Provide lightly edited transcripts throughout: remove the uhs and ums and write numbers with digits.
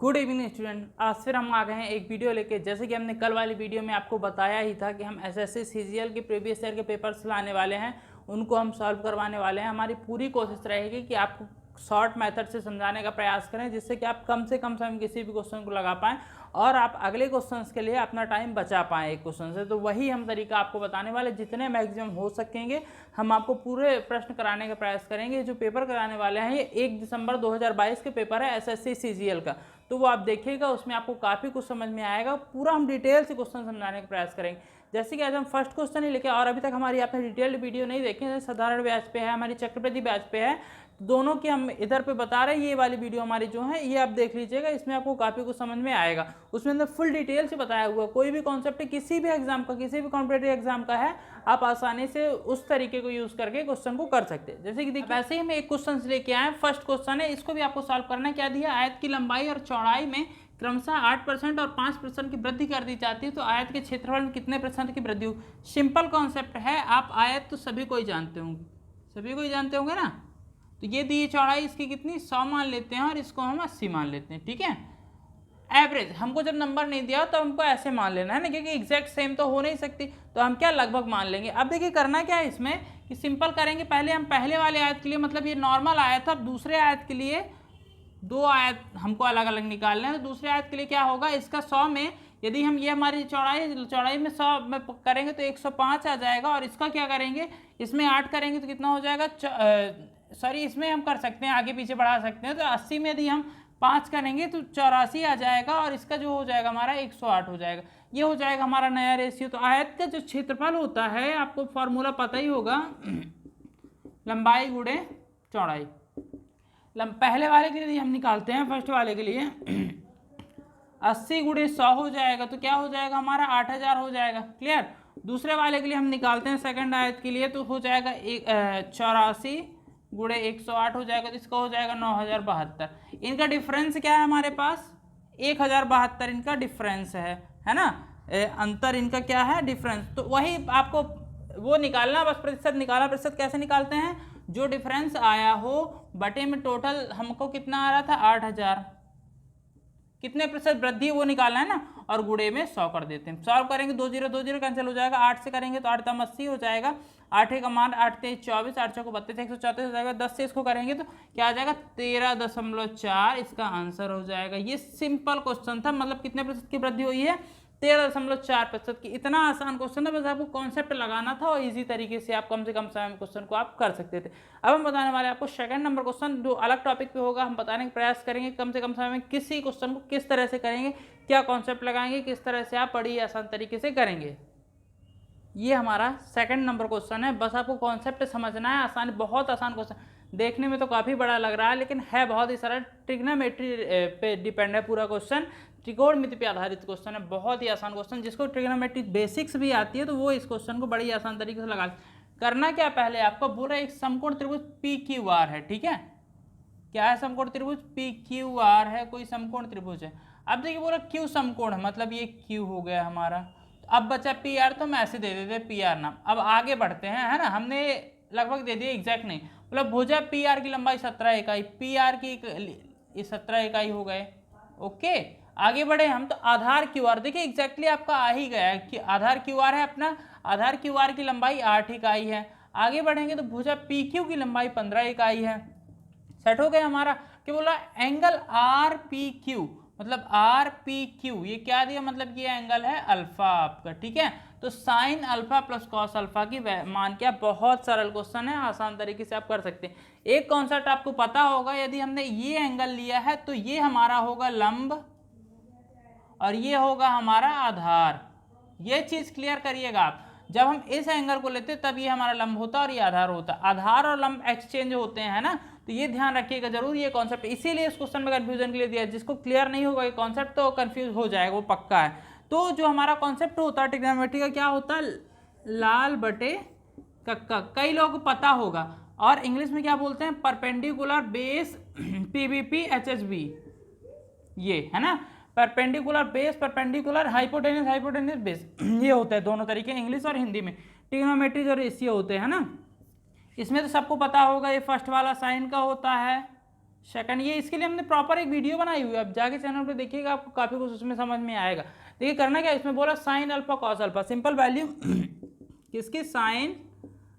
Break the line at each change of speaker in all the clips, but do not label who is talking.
Good evening student. आज फिर हम आ गए हैं एक वीडियो लेके। जैसे कि हमने कल वाली वीडियो में आपको बताया ही था कि हम एसएससी सीजीएल के प्रीवियस ईयर के पेपर्स लाने वाले हैं, उनको हम सॉल्व करवाने वाले हैं। हमारी पूरी कोशिश रहेगी कि आपको शॉर्ट मेथड से समझाने का प्रयास करें, जिससे कि आप कम से कम समय में किसी भी क्वेश्चन को लगा पाएँ और आप अगले क्वेश्चंस के लिए अपना टाइम बचा पाएँ एक क्वेश्चन से। तो वही हम तरीका आपको बताने वाले, जितने मैक्सिमम हो सकेंगे हम आपको पूरे प्रश्न कराने का प्रयास करेंगे। जो पेपर कराने वाले हैं ये 1 दिसंबर 2022 के पेपर है एसएससी सीजीएल का, तो वो आप देखिएगा, उसमें आपको काफ़ी कुछ समझ में आएगा। पूरा हम डिटेल से क्वेश्चन समझाने का प्रयास करेंगे। जैसे कि आज हम फर्स्ट क्वेश्चन ही लेके, और अभी तक हमारी आपने डिटेल्ड वीडियो नहीं देखी है, साधारण बैच पे है, हमारी चक्रवृद्धि बैच पे है, दोनों की हम इधर पे बता रहे हैं। ये वाली वीडियो हमारी जो है ये आप देख लीजिएगा, इसमें आपको काफ़ी कुछ समझ में आएगा। उसमें अंदर फुल डिटेल से बताया हुआ, कोई भी कॉन्सेप्ट किसी भी एग्जाम का, किसी भी कॉम्पिटेटिव एग्जाम का है, आप आसानी से उस तरीके को यूज़ करके क्वेश्चन को कर सकते हैं। जैसे कि देखिए, वैसे ही हम एक क्वेश्चन लेके आए, फर्स्ट क्वेश्चन है, इसको भी आपको सॉल्व करना है। क्या दिया, आयत की लंबाई और चौड़ाई में क्रमशः 8% और 5% की वृद्धि कर दी जाती है, तो आयत के क्षेत्रफल में कितने % की वृद्धि हो। सिंपल कॉन्सेप्ट है। आप आयत तो सभी को ही जानते होंगे, सभी को ही जानते होंगे ना। तो ये दी चौड़ाई इसकी कितनी 100 मान लेते हैं और इसको हम 80 मान लेते हैं, ठीक है। एवरेज हमको जब नंबर नहीं दिया तो हमको ऐसे मान लेना है ना, क्योंकि एग्जैक्ट सेम तो हो नहीं सकती, तो हम क्या लगभग मान लेंगे। अब देखिए करना क्या है इसमें कि सिंपल करेंगे। पहले हम पहले वाले आयत के लिए, मतलब ये नॉर्मल आयत था, अब दूसरे आयत के लिए दो आयत हमको अलग अलग निकालना है। तो दूसरे आयत के लिए क्या होगा, इसका 100 में यदि हम ये हमारी चौड़ाई में 100 में करेंगे तो 105 आ जाएगा, और इसका क्या करेंगे, इसमें 8 करेंगे तो कितना हो जाएगा, सॉरी इसमें हम कर सकते हैं, आगे पीछे बढ़ा सकते हैं। तो 80 में यदि हम 5 करेंगे तो 84 आ जाएगा, और इसका जो हो जाएगा हमारा 108 हो जाएगा। ये हो जाएगा हमारा नया रेशियो। तो आयत का जो क्षेत्रफल होता है, आपको फॉर्मूला पता ही होगा, लंबाई गुणे चौड़ाई। पहले वाले के लिए हम निकालते हैं, फर्स्ट वाले के लिए 80 गुणे 100 हो जाएगा, तो क्या हो जाएगा हमारा 8000 हो जाएगा। क्लियर। दूसरे वाले के लिए हम निकालते हैं सेकंड आयत के लिए, तो हो जाएगा 84 गुणे 108 हो जाएगा, तो इसका हो जाएगा 9072। इनका डिफरेंस क्या है हमारे पास, 1072 इनका डिफरेंस है ना। अंतर इनका क्या है, डिफरेंस। तो वही आपको वो निकालना, बस प्रतिशत निकालना। प्रतिशत कैसे निकालते हैं, जो डिफरेंस आया हो बटे में टोटल हमको कितना आ रहा था 8000, कितने प्रतिशत वृद्धि वो निकालना है ना, और गुणे में 100 कर देते हैं। सॉल्व करेंगे 2 0 2 0 कैंसिल हो जाएगा, 8 से करेंगे तो 8 80 हो जाएगा, 8 का मान 8 3 24, 8 6 32, 134 हो जाएगा। 10 से इसको करेंगे तो क्या आ जाएगा 13.4, इसका आंसर हो जाएगा। ये सिंपल क्वेश्चन था, मतलब कितने प्रतिशत की वृद्धि हुई है, 13.4% की। इतना आसान क्वेश्चन था, बस आपको कॉन्सेप्ट लगाना था और इजी तरीके से आप कम से कम समय में क्वेश्चन को आप कर सकते थे। अब हम बताने वाले आपको सेकंड नंबर क्वेश्चन, जो अलग टॉपिक पे होगा। हम बताने का प्रयास करेंगे कम से कम समय में किसी क्वेश्चन को किस तरह से करेंगे, क्या कॉन्सेप्ट लगाएंगे, किस तरह से आप बड़ी आसान तरीके से करेंगे। ये हमारा सेकंड नंबर क्वेश्चन है। बस आपको कॉन्सेप्ट समझना है, आसान, बहुत आसान क्वेश्चन। देखने में तो काफ़ी बड़ा लग रहा है, लेकिन है बहुत ही सरल। ट्रिग्नोमेट्री पे डिपेंड है पूरा क्वेश्चन, त्रिकोणमिति पे आधारित क्वेश्चन है। बहुत ही आसान क्वेश्चन, जिसको ट्रिग्नोमेट्री बेसिक्स भी आती है तो वो इस क्वेश्चन को बड़ी आसान तरीके से लगा। करना क्या, पहले आपको बोला एक समकोण त्रिभुज PQR है, ठीक है। क्या है, समकोण त्रिभुज PQR है, कोई समकोण त्रिभुज है। अब देखिए बोला Q समकोण है, मतलब ये Q हो गया हमारा। अब बचा PR, तो हम ऐसे दे देते PR नाम। अब आगे बढ़ते हैं, है ना, हमने लगभग दे दिया, एग्जैक्ट नहीं। मतलब भुजा PR की लंबाई 17 इकाई, PR की 17 इकाई हो गए। ओके, आगे बढ़े हम, तो आधार QR देखिए एग्जैक्टली आपका आ ही गया है कि आधार QR है अपना। आधार QR की लंबाई 8 इकाई है। आगे बढ़ेंगे तो भुजा PQ की लंबाई 15 इकाई है। सेट हो गया हमारा। क्या बोला, एंगल RPQ, मतलब RPQ ये क्या दिया, मतलब ये एंगल है अल्फा आपका, ठीक है। तो sign alpha plus cos alpha की मान क्या, बहुत सरल क्वेश्चन है, आसान तरीके से आप कर सकते हैं। एक कॉन्सेप्ट आपको पता होगा, यदि हमने ये एंगल लिया है तो ये हमारा होगा लंब और ये होगा हमारा आधार। ये चीज क्लियर करिएगा आप। जब हम इस एंगल को लेते तब ये हमारा लंब होता और ये आधार होता। आधार और लंब एक्सचेंज होते हैं, है ना, तो ये ध्यान रखिएगा जरूर ये कॉन्सेप्ट। इसीलिए इस क्वेश्चन में कंफ्यूजन के लिए दिया, जिसको क्लियर नहीं होगा ये कॉन्सेप्ट तो कंफ्यूज हो जाएगा, वो पक्का है। तो जो हमारा कॉन्सेप्ट होता है ट्रिग्नोमेट्री का, क्या होता है, लाल बटे कक्का। कई लोगों को पता होगा, और इंग्लिश में क्या बोलते हैं, परपेंडिकुलर बेस PBP HHB, ये है ना, perpendicular base, perpendicular hypotenuse, hypotenuse base, ये होता है दोनों तरीके, इंग्लिश और हिंदी में। ट्रिग्नोमेट्री जो रेशियो होते हैं ना, इसमें तो सबको पता होगा, ये फर्स्ट वाला साइन का होता है, सेकंड, ये इसके लिए हमने प्रॉपर एक वीडियो बनाई हुई है, आप जाके चैनल पे देखिएगा, आपको काफ़ी कुछ उसमें समझ में आएगा। देखिए करना क्या, इसमें बोला sine alpha cos alpha, simple value किसकी, sine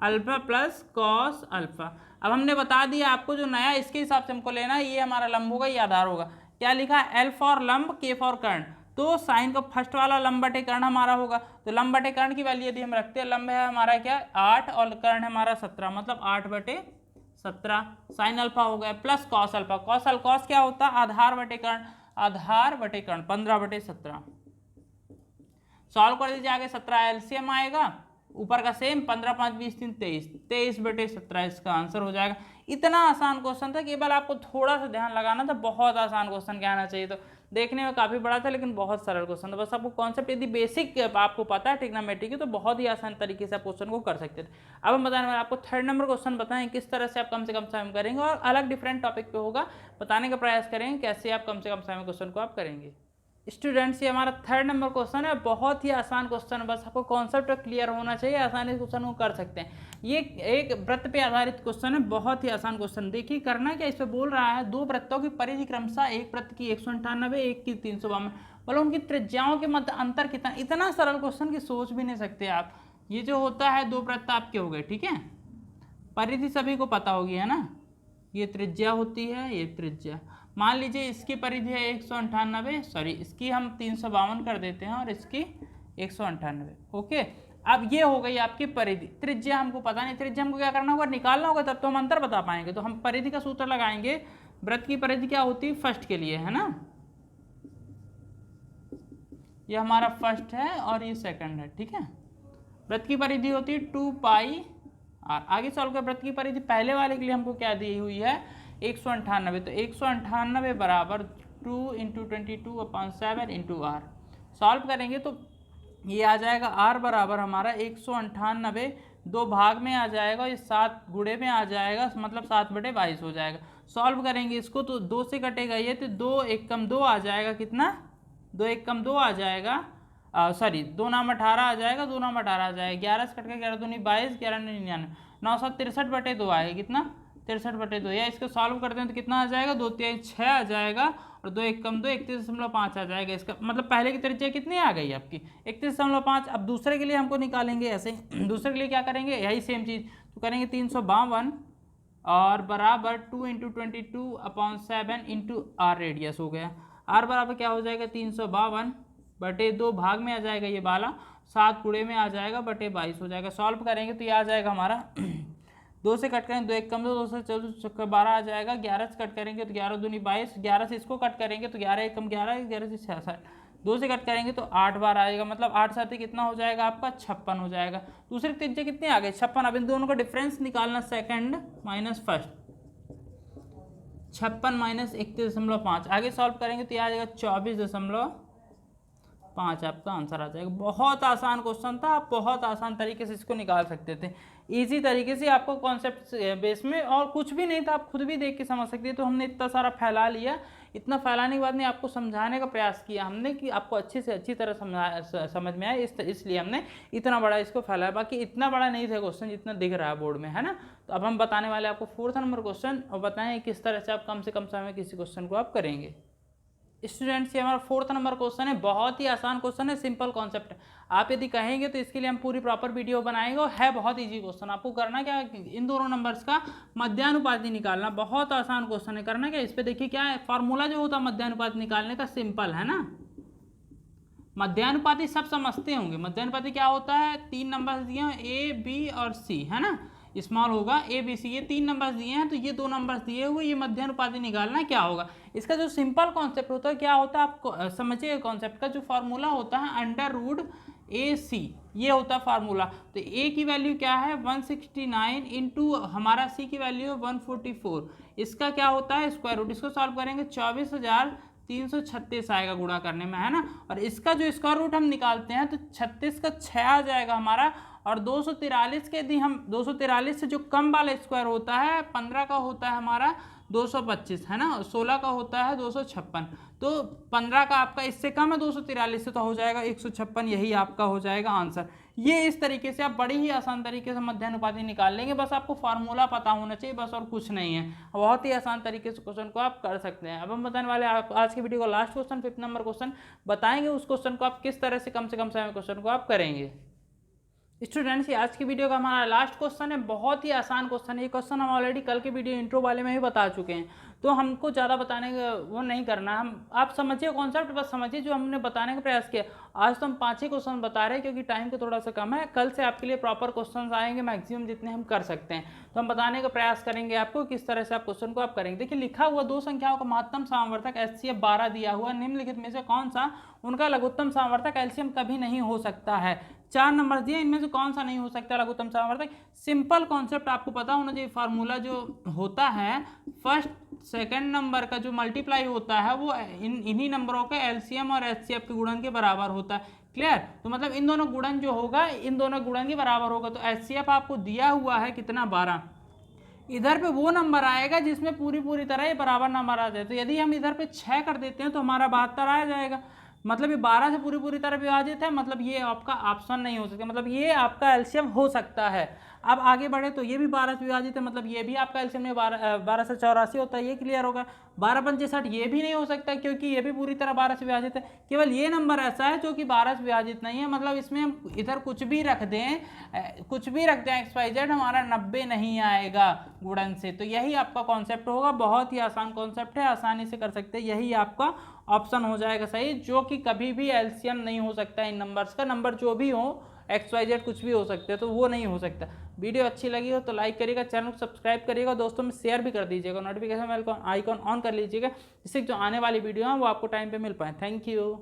alpha plus cos alpha. अब हमने बता दिया आपको जो नया इसके हिसाब से हमको लेना है, ये हमारा लंब होगा, ये आधार होगा। क्या लिखा है, एल फॉर लंब, के फॉर कर्ण, तो साइन का फर्स्ट वाला लंब बटे कर्ण हमारा होगा। तो लंब बटे कर्ण की वैल्यू यदि हम रखते हैं, लंब है हमारा क्या 8 और कर्ण है हमारा 17, मतलब 8/17 साइन अल्फा हो गया, प्लस कॉस अल्फा, कॉस क्या होता है, आधार बटे कर्ण, आधार बटे कर्ण 15/17। सॉल्व कर दीजिए, आगे 17 एलसीएम आएगा, ऊपर का सेम 15 5 20 3 23, 23/17 इसका आंसर हो जाएगा। इतना आसान क्वेश्चन था, केवल आपको थोड़ा सा ध्यान लगाना था, बहुत आसान क्वेश्चन क्या आना चाहिए। तो देखने में काफ़ी बड़ा था लेकिन बहुत सरल क्वेश्चन था, बस आपको कॉन्सेप्ट यदि बेसिक आपको पता है ट्रिग्नोमेट्री की तो बहुत ही आसान तरीके से आप क्वेश्चन को कर सकते थे। अब हम बताने वाले आपको थर्ड नंबर क्वेश्चन बताएं किस तरह से आप कम से कम समय में करेंगे, और अलग डिफरेंट टॉपिक पे होगा, बताने का प्रयास करेंगे कैसे आप कम से कम समय में क्वेश्चन को आप करेंगे। स्टूडेंट्स, ये हमारा थर्ड नंबर क्वेश्चन है, बहुत ही आसान क्वेश्चन है, बस आपको कॉन्सेप्ट क्लियर होना चाहिए, आसानी से क्वेश्चन को कर सकते हैं। ये एक वृत्त पे आधारित क्वेश्चन है, बहुत ही आसान क्वेश्चन। देखिए करना क्या, इस पे बोल रहा है दो वृत्तों की परिधि क्रमशः, एक वृत्त की 198, एक की 352, मतलब उनकी त्रिज्याओं के मध्य अंतर कितना। इतना सरल क्वेश्चन की सोच भी नहीं सकते आप। ये जो होता है दो वृत्त आपके हो गए, ठीक है, परिधि सभी को पता होगी, है ना, ये त्रिज्या होती है, ये त्रिज्या, मान लीजिए इसकी परिधि है 198, सॉरी इसकी हम 352 कर देते हैं और इसकी 198, ओके। अब ये हो गई आपकी परिधि, त्रिज्या हमको पता नहीं, त्रिज्या हमको क्या करना होगा, निकालना होगा, तब तो हम अंतर बता पाएंगे। तो हम परिधि का सूत्र लगाएंगे, वृत्त की परिधि क्या होती है फर्स्ट के लिए, है ना, ये हमारा फर्स्ट है और ये सेकंड है, ठीक है। वृत्त की परिधि होती है 2πr। आगे सॉल्व कर, वृत्त की परिधि पहले वाले के लिए हमको क्या दी हुई है 198, तो 198 बराबर 2 × 22/7 × r। सॉल्व करेंगे तो ये आ जाएगा r बराबर हमारा 198 दो भाग में आ जाएगा, ये 7 गुणे में आ जाएगा, मतलब 7/22 हो जाएगा। सॉल्व करेंगे इसको तो 2 से कटेगा ये, तो 2 1 कम 2 आ जाएगा, कितना 2 1 कम 2 आ जाएगा, सॉरी 2 नाम 18 आ जाएगा, 2 नाम 18 आ जाएगा, 11 से कट के 11 दूनी 22, 11 99, 963/2 आएगा, कितना 63/2। या इसको सॉल्व करते हैं तो कितना आ जाएगा, 2 3 6 आ जाएगा, और 2 1 कम 2 31.5 आ जाएगा। इसका मतलब पहले की त्रिज्या कितनी आ गई आपकी 31.5। अब दूसरे के लिए हमको निकालेंगे ऐसे, दूसरे के लिए क्या करेंगे, यही सेम चीज़ तो करेंगे 352 और बराबर 2 × 22/7 × r रेडियस हो गया। r बराबर क्या हो जाएगा 352/2 भाग में आ जाएगा, ये वाला 7 गुणे में आ जाएगा, बटे 22 हो जाएगा। सॉल्व करेंगे तो ये आ जाएगा हमारा 2 से कट करेंगे 2 1 कम 2, 2 से 14 12 आ जाएगा, 11 से कट करेंगे तो 11 दूनी 22, 11 से इसको कट करेंगे तो 11 1 कम 11, 11 से 66, 2 से कट करेंगे तो 8 बार आएगा, मतलब 8 साथ ही कितना हो जाएगा आपका 56 हो जाएगा। दूसरे त्रिज्या कितने आ गए 56। अब इन दोनों का डिफरेंस निकालना, सेकंड माइनस फर्स्ट, 56 माइनस 31.5, आगे सॉल्व करेंगे तो ये आ जाएगा 24.5, आपका आंसर आ जाएगा। बहुत आसान क्वेश्चन था, आप बहुत आसान तरीके से इसको निकाल सकते थे, इजी तरीके से, आपको कॉन्सेप्ट बेस में, और कुछ भी नहीं था, आप खुद भी देख के समझ सकते थे। तो हमने इतना सारा फैला लिया, इतना फैलाने के बाद में आपको समझाने का प्रयास किया हमने कि आपको अच्छे से अच्छी तरह समझ में आए, इसलिए हमने इतना बड़ा इसको फैलाया। बाकी इतना बड़ा नहीं था क्वेश्चन जितना दिख रहा है बोर्ड में, है ना। तो अब हम बताने वाले आपको 4th नंबर क्वेश्चन, और बताएं किस तरह से आप कम से कम समय में किसी क्वेश्चन को आप करेंगे। स्टूडेंट्स, ये हमारा 4th नंबर क्वेश्चन है, बहुत ही आसान क्वेश्चन है, सिंपल कॉन्सेप्ट है। आप यदि कहेंगे तो इसके लिए हम पूरी प्रॉपर वीडियो बनाएंगे, और है बहुत इजी क्वेश्चन। आपको करना क्या, इन दोनों नंबर्स का मध्यानुपाती निकालना, बहुत आसान क्वेश्चन है। करना क्या, इस पे देखिए क्या है, फॉर्मूला जो होता है मध्यानुपाती निकालने का, सिंपल है ना। मध्यानुपाती सब समझते होंगे, मध्यानुपाती क्या होता है, 3 नंबर्स दिए हैं ए बी और सी, है ना, स्मॉल होगा ए बी सी, ये 3 नंबर्स दिए हैं, तो ये 2 नंबर्स दिए हुए, ये मध्यानुपाती निकालना क्या होगा। इसका जो सिंपल कॉन्सेप्ट होता है क्या होता है, आप समझिए कॉन्सेप्ट का जो फार्मूला होता है √AC, ये होता है फार्मूला। तो ए की वैल्यू क्या है 169 इंटू हमारा सी की वैल्यू है 144, इसका क्या होता है स्क्वायर रूट। इसको सॉल्व करेंगे 24,336 आएगा गुणा करने में, है ना। और इसका जो स्क्वायर रूट हम निकालते हैं तो 36 का 6 आ जाएगा हमारा, और 243 के यदि हम 243 से जो कम वाला स्क्वायर होता है 15 का होता है हमारा 225, है ना, 16 का होता है 256, तो 15 का आपका इससे कम है 243 से, तो हो जाएगा 156, यही आपका हो जाएगा आंसर। ये इस तरीके से आप बड़ी ही आसान तरीके से मध्यानुपाती निकाल लेंगे। बस आपको फार्मूला पता होना चाहिए, बस और कुछ नहीं है। बहुत ही आसान तरीके से क्वेश्चन को आप कर सकते हैं। अब हम बताने वाले आप आज की वीडियो का लास्ट क्वेश्चन 5 नंबर क्वेश्चन बताएंगे। उस क्वेश्चन को आप किस तरह से कम समय में क्वेश्चन को आप करेंगे। स्टूडेंट्स, आज की वीडियो का हमारा लास्ट क्वेश्चन है, बहुत ही आसान क्वेश्चन है। ये क्वेश्चन हम ऑलरेडी कल के वीडियो इंट्रो वाले में ही बता चुके हैं, तो हमको ज़्यादा बताने का वो नहीं करना। हम आप समझिए कॉन्सेप्ट, बस समझिए जो हमने बताने का प्रयास किया। आज तो हम 5 ही क्वेश्चन बता रहे हैं क्योंकि टाइम को थोड़ा सा कम है। कल से आपके लिए प्रॉपर क्वेश्चन आएंगे, मैक्सिमम जितने हम कर सकते हैं तो हम बताने का प्रयास करेंगे आपको किस तरह से आप क्वेश्चन को आप करेंगे। देखिए लिखा हुआ दो संख्याओं का महत्तम सामर्थ्यक HCF 12 दिया हुआ, निम्नलिखित में से कौन सा उनका लघुत्तम सामर्थ्यक LCM कभी नहीं हो सकता है। 4 नंबर दिए, इनमें से कौन सा नहीं हो सकता लघुत्तम सामर्थ्यक। सिंपल कॉन्सेप्ट आपको पता होना चाहिए। फार्मूला जो होता है फर्स्ट सेकंड नंबर का जो मल्टीप्लाई होता है वो इन्हीं नंबरों के LCM और HCF के गुणन के बराबर होता है। क्लियर? तो मतलब इन दोनों गुणन जो होगा इन दोनों गुणन के बराबर होगा। तो HCF आपको दिया हुआ है कितना, 12। इधर पे वो नंबर आएगा जिसमें पूरी तरह ये बराबर नंबर आ जाए। तो यदि हम इधर पे 6 कर देते हैं तो हमारा 72 आ जाएगा। मतलब ये 12 से पूरी तरह विभाजित है, मतलब ये आपका ऑप्शन नहीं हो सकता, मतलब ये आपका एलसीएम हो सकता है। अब आगे बढ़े तो ये भी 12 से विभाजित है, मतलब ये भी आपका एलसीएम में 12 से 84 होता है। ये क्लियर होगा। 12 पंचे 60 ये भी नहीं हो सकता क्योंकि ये भी पूरी तरह 12 से विभाजित है। केवल ये नंबर ऐसा है जो कि 12 से विभाजित नहीं है, मतलब इसमें हम इधर कुछ भी रख दें XYZ हमारा 90 नहीं आएगा गुणन से। तो यही आपका कॉन्सेप्ट होगा। बहुत ही आसान कॉन्सेप्ट है, आसानी से कर सकते हैं। यही आपका ऑप्शन हो जाएगा सही, जो कि कभी भी एलसीएम नहीं हो सकता इन नंबर्स का। नंबर जो भी हो XYZ कुछ भी हो सकते हैं, तो वो नहीं हो सकता। वीडियो अच्छी लगी हो तो लाइक करिएगा, चैनल को सब्सक्राइब करिएगा, दोस्तों में शेयर भी कर दीजिएगा, नोटिफिकेशन बेल आइकॉन ऑन कर लीजिएगा, जिससे जो आने वाली वीडियो है वो आपको टाइम पे मिल पाए। Thank you.